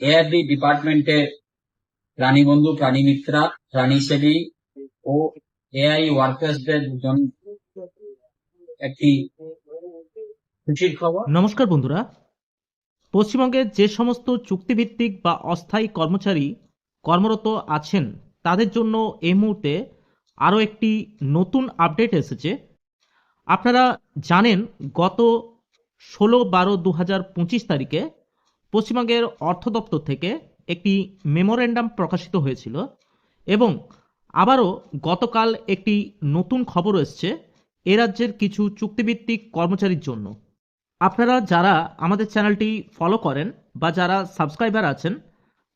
ARD ডিপার্টমেন্টের প্রাণীবন্ধু, প্রাণীমিত্রা, প্রাণীসেবী ও AI ওয়ার্কার্সদের জন্য একটি খুশির খবর। নমস্কার বন্ধুরা, পশ্চিমবঙ্গের যে সমস্ত চুক্তিভিত্তিক বা অস্থায়ী কর্মচারী কর্মরত আছেন তাদের জন্য এই মুহূর্তে আরও একটি নতুন আপডেট এসেছে। আপনারা জানেন গত 16/12/2025 তারিখে পশ্চিমবঙ্গের অর্থ দপ্তর থেকে একটি মেমোরেন্ডাম প্রকাশিত হয়েছিল এবং আবারও গতকাল একটি নতুন খবর এসছে এ রাজ্যের কিছু চুক্তিভিত্তিক কর্মচারীর জন্য। আপনারা যারা আমাদের চ্যানেলটি ফলো করেন বা যারা সাবস্ক্রাইবার আছেন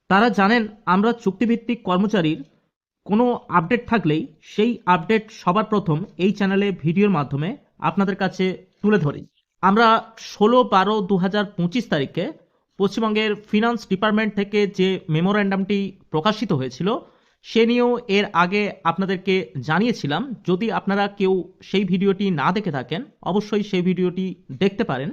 তারা জানেন আমরা চুক্তিভিত্তিক কর্মচারীর কোনো আপডেট থাকলেই সেই আপডেট সবার প্রথম এই চ্যানেলে ভিডিওর মাধ্যমে আপনাদের কাছে তুলে ধরি। আমরা 16/12/2025 তারিখে পশ্চিমবঙ্গের ফিনান্স ডিপার্টমেন্ট থেকে যে মেমোরেন্ডামটি প্রকাশিত হয়েছিল সে নিয়েও এর আগে আপনাদেরকে জানিয়েছিলাম। যদি আপনারা কেউ সেই ভিডিওটি না দেখে থাকেন অবশ্যই সেই ভিডিওটি দেখতে পারেন।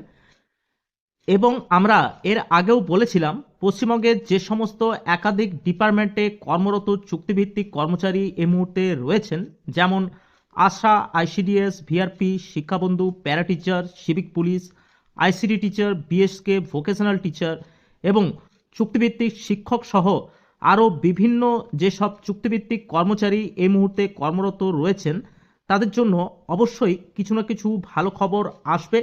এবং আমরা এর আগেও বলেছিলাম পশ্চিমবঙ্গের যে সমস্ত একাধিক ডিপার্টমেন্টে কর্মরত চুক্তিভিত্তিক কর্মচারী এই মুহূর্তে রয়েছেন, যেমন আশা, আইসিডিএস, ভিআরপি, শিক্ষাবন্ধু, para teacher, civic police, ICD teacher, BSK, vocational teacher এবং চুক্তিভিত্তিক শিক্ষক সহ আরও বিভিন্ন যেসব চুক্তিভিত্তিক কর্মচারী এই মুহূর্তে কর্মরত রয়েছেন তাদের জন্য অবশ্যই কিছু না কিছু ভালো খবর আসবে।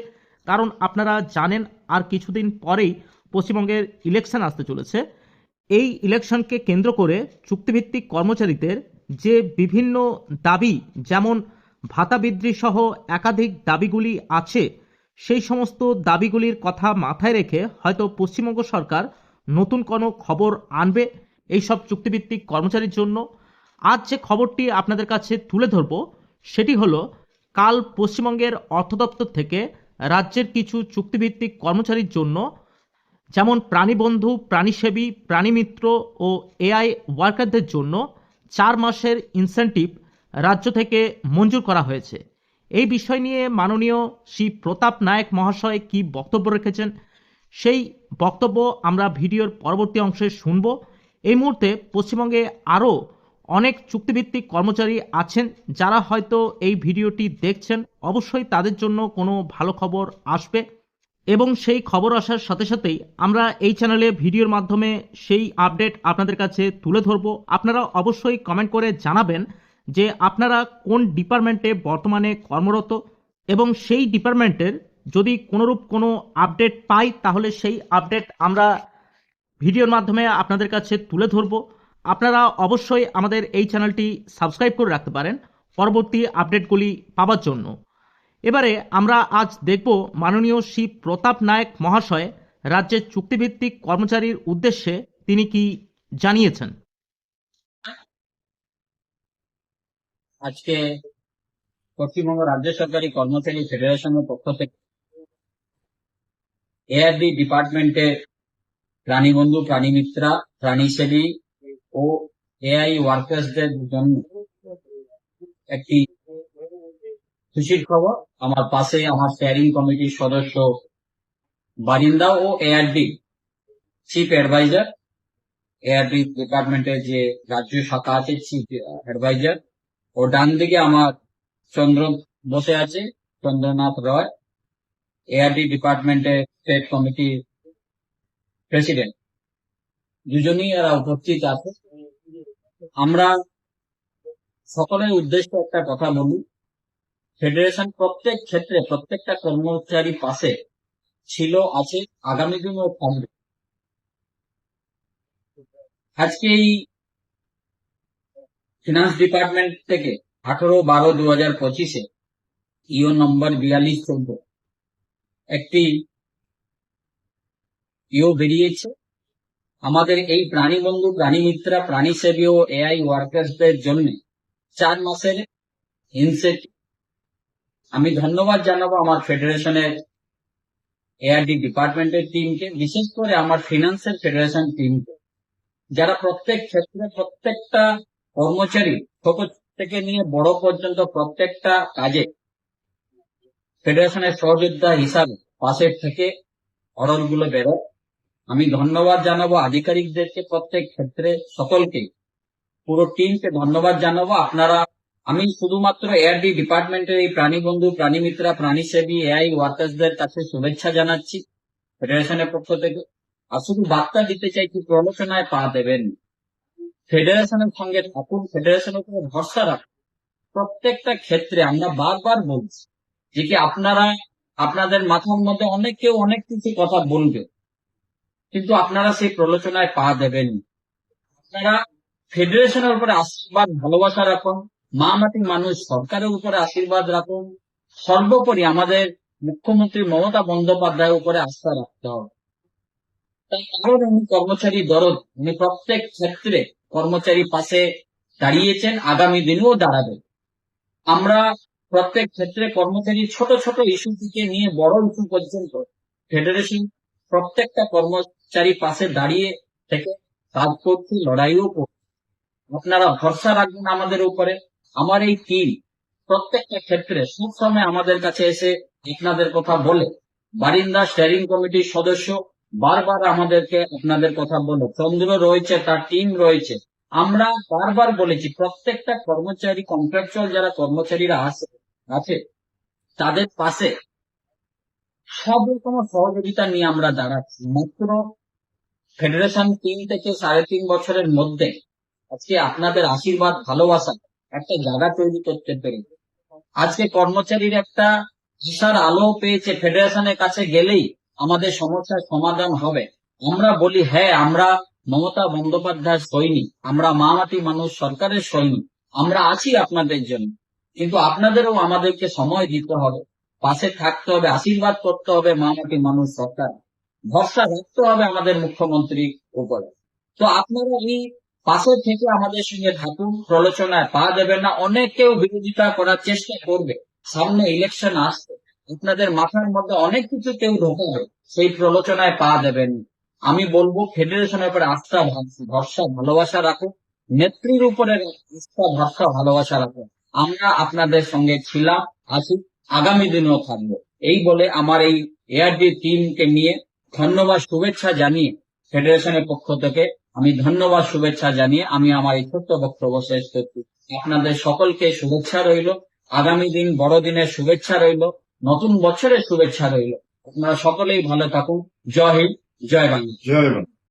কারণ আপনারা জানেন আর কিছুদিন পরেই পশ্চিমবঙ্গের ইলেকশন আসতে চলেছে। এই ইলেকশনকে কেন্দ্র করে চুক্তিভিত্তিক কর্মচারীদের যে বিভিন্ন দাবি, যেমন ভাতা বৃদ্ধি সহ একাধিক দাবিগুলি আছে, সেই সমস্ত দাবিগুলির কথা মাথায় রেখে হয়তো পশ্চিমবঙ্গ সরকার নতুন কোনো খবর আনবে এইসব চুক্তিভিত্তিক কর্মচারীর জন্য। আজ যে খবরটি আপনাদের কাছে তুলে ধরব সেটি হলো, কাল পশ্চিমবঙ্গের অর্থ দপ্তর থেকে রাজ্যের কিছু চুক্তিভিত্তিক কর্মচারীর জন্য, যেমন প্রাণীবন্ধু, প্রাণীসেবী, প্রাণীমিত্র ও এআই ওয়ার্কারদের জন্য 4 মাসের ইনসেন্টিভ রাজ্য থেকে মঞ্জুর করা হয়েছে। এই বিষয় নিয়ে মাননীয় শ্রী প্রতাপ নায়েক মহাশয় কি বক্তব্য রেখেছেন সেই বক্তব্য আমরা ভিডিওর পরবর্তী অংশে শুনব। এই মুহূর্তে পশ্চিমবঙ্গে আরও অনেক চুক্তিভিত্তিক কর্মচারী আছেন যারা হয়তো এই ভিডিওটি দেখছেন, অবশ্যই তাদের জন্য কোনো ভালো খবর আসবে এবং সেই খবর আসার সাথে সাথেই আমরা এই চ্যানেলে ভিডিওর মাধ্যমে সেই আপডেট আপনাদের কাছে তুলে ধরব। আপনারা অবশ্যই কমেন্ট করে জানাবেন যে আপনারা কোন ডিপার্টমেন্টে বর্তমানে কর্মরত এবং সেই ডিপার্টমেন্টের যদি কোনোরূপ কোনো আপডেট পাই তাহলে সেই আপডেট আমরা ভিডিওর মাধ্যমে আপনাদের কাছে তুলে ধরব। আপনারা অবশ্যই আমাদের এই চ্যানেলটি সাবস্ক্রাইব করে রাখতে পারেন পরবর্তী আপডেটগুলি পাওয়ার জন্য। এবারে আমরা আজ দেখব মাননীয় শ্রী প্রতাপ নায়েক মহাশয় রাজ্যের চুক্তিভিত্তিক কর্মচারীর উদ্দেশ্যে তিনি কি জানিয়েছেন। আজকে পশ্চিমবঙ্গ রাজ্য সরকারি কর্মচারী ফেডারেশনের পক্ষ থেকে এআরডি ডিপার্টমেন্টের প্রাণীবন্ধু, প্রাণীমিত্রা, প্রাণীসেবী ও এআই ওয়ার্কার্সদের জন্য একটি খুশির খবর। আমার পাশে আমার স্টিয়ারিং কমিটির সদস্য বারিন্দা ও এআরডি চিফ অ্যাডভাইজার, এআরডি ডিপার্টমেন্টের যে রাজ্য শাখা আছে চিফ অ্যাডভাইজার, ও ডান দিকে আমার চন্দ্র বসে আছে, চন্দ্রনাথ রয়, এআরডি ডিপার্টমেন্টের স্টেট কমিটির প্রেসিডেন্ট। দুজনেই এরা উপস্থিত আছে। আমরা সকলের উদ্দেশ্যে একটা কথা বলি, ফেডারেশন প্রত্যেক ক্ষেত্রে প্রত্যেকটা কর্মচারীর পাশে ছিল, আছে, আগামী দিনেও থাকবে। আজকে এই ফিনান্স ডিপার্টমেন্ট থেকে 18/12/2025 ইও নম্বর 4214 একটি ইও বেরিয়েছে। আমাদের এই প্রাণীবন্ধু, প্রাণীমিত্রা, প্রাণীসেবী ও এআই ওয়ার্কার্সদের জন্য 4 মাসের ইনসেন্টিভ। আমি ধন্যবাদ জানাবো আমার ফেডারেশনের এআরডি ডিপার্টমেন্টের টিমকে, বিশেষ করে আমার ফিনান্সের ফেডারেশন টিমকে, যারা প্রত্যেক ক্ষেত্রে প্রত্যেকটা কর্মচারী ছোট থেকে নিয়ে বড় পর্যন্ত প্রত্যেকটা কাজে ফেডারেশনের সহযোদ্ধা হিসাবে পাশের থেকে অর্ডারগুলো বেরোয় আমি ধন্যবাদ জানাবো আধিকারিকদেরকে, প্রত্যেক ক্ষেত্রে সকলকে, পুরো টিমকে ধন্যবাদ জানাবো। আপনারা, আমি শুধুমাত্র এআরডি ডিপার্টমেন্টের এই প্রাণী বন্ধু, প্রাণী মিত্রা, প্রাণী সেবী, এআই ওয়ার্কার্সদের কাছে শুভেচ্ছা জানাচ্ছি ফেডারেশনের পক্ষ থেকে। আর শুধু বার্তা দিতে চাইছি, প্রলোচনায় পা দেবেন, ফেডারেশনের সঙ্গে থাকুন, ফেডারেশনের উপরে ভরসা রাখুন। প্রত্যেকটা ক্ষেত্রে আমরা বারবার বলছি যে কি আপনারা, আপনাদের মাথার মধ্যে অনেকেও অনেক কিছু কথা বলবে, কিন্তু আপনারা সেই প্রলোচনায় পা দেবেন। আপনারা ফেডারেশনের উপরে আশীর্বাদ, ভালোবাসা রাখুন, মা মাটি মানুষ সরকারের উপরে আশীর্বাদ রাখুন। সর্বোপরি আমাদের মুখ্যমন্ত্রী মমতা বন্দ্যোপাধ্যায়ের উপরে আস্থা রাখতে হবে। তার কারণ উনি কর্মচারী দরদ, উনি প্রত্যেক ক্ষেত্রে কর্মচারী পাশে দাঁড়িয়েছেন, আগামী দিনেও দাঁড়াবেন। আমরা প্রত্যেক ক্ষেত্রে কর্মচারী ছোট ছোট ইস্যু থেকে নিয়ে বড় ইস্যু পর্যন্ত ফেডারেশন প্রত্যেকটা কর্মচারী পাশে দাঁড়িয়ে থেকে কাজ করছি, লড়াইও করছি। আপনারা ভরসা রাখবেন আমাদের উপরে। আমার এই টিম প্রত্যেকটা ক্ষেত্রে সবসময় আমাদের কাছে এসে আপনাদের কথা বলে। বারিন্দা স্টিয়ারিং কমিটির সদস্য বারবার আমাদেরকে আপনাদের কথা বলে, চন্দ্র রয়েছে, তার টিম রয়েছে। আমরা বারবার বলেছি প্রত্যেকটা কর্মচারী, কন্ট্রাকচুয়াল যারা কর্মচারীরা আছে তাদের পাশে সব রকম সহযোগিতা নিয়ে আমরা দাঁড়াচ্ছি। মাত্র ফেডারেশন 3 থেকে 3.5 বছরের মধ্যে আজকে আপনাদের আশীর্বাদ, ভালোবাসা একটা জায়গা তৈরি করতে পেরেছে। আজকে কর্মচারীর একটা আশার আলো পেয়েছে, ফেডারেশনের কাছে গেলেই আমাদের সমস্যার সমাধান হবে। আমরা বলি হ্যাঁ, আমরা মমতা বন্দ্যোপাধ্যায়ের সৈনিক, আমরা মা মাটি মানুষ সরকারের সৈনিক, আমরা আছি আপনাদের জন্য। কিন্তু আপনাদেরও আমাদেরকে সময় দিতে হবে, পাশে থাকতে হবে, আশীর্বাদ করতে হবে মা মাটি মানুষ সরকার, ভরসা রাখতে হবে আমাদের মুখ্যমন্ত্রীর উপরে। তো আপনারা এই পাশে থেকে আমাদের সঙ্গে থাকুন, প্রলোচনায় পা দেবেন না। অনেকেও বিরোধিতা করার চেষ্টা করবে, সামনে ইলেকশন আসছে, আপনাদের মাথার মধ্যে অনেক কিছু কেউ ঢোকাবে, সেই প্রলোচনায় পা দেবেন। আমি বলবো ফেডারেশনের উপরে আস্থা, ভরসা, ভালোবাসা রাখুন, নেত্রীর উপরে আস্থা, ভরসা, ভালোবাসা রাখুন। আমরা আপনাদের সঙ্গে ছিলাম, আছি, আগামী দিনেও থাকবো। এই বলে আমার এই এআরডি টিমকে নিয়ে ধন্যবাদ, শুভেচ্ছা জানিয়ে ফেডারেশনের পক্ষ থেকে আমি ধন্যবাদ, শুভেচ্ছা জানিয়ে আমি আমার এই ছোট্ট বক্তব্য শেষ করছি। আপনাদের সকলকে শুভেচ্ছা রইল, আগামী দিন বড়দিনের শুভেচ্ছা রইল, নতুন বছরের শুভেচ্ছা রইল। আপনারা সকলেই ভালো থাকুন। জয় হিন্দ, জয় বাংলা। জয় বাংলা।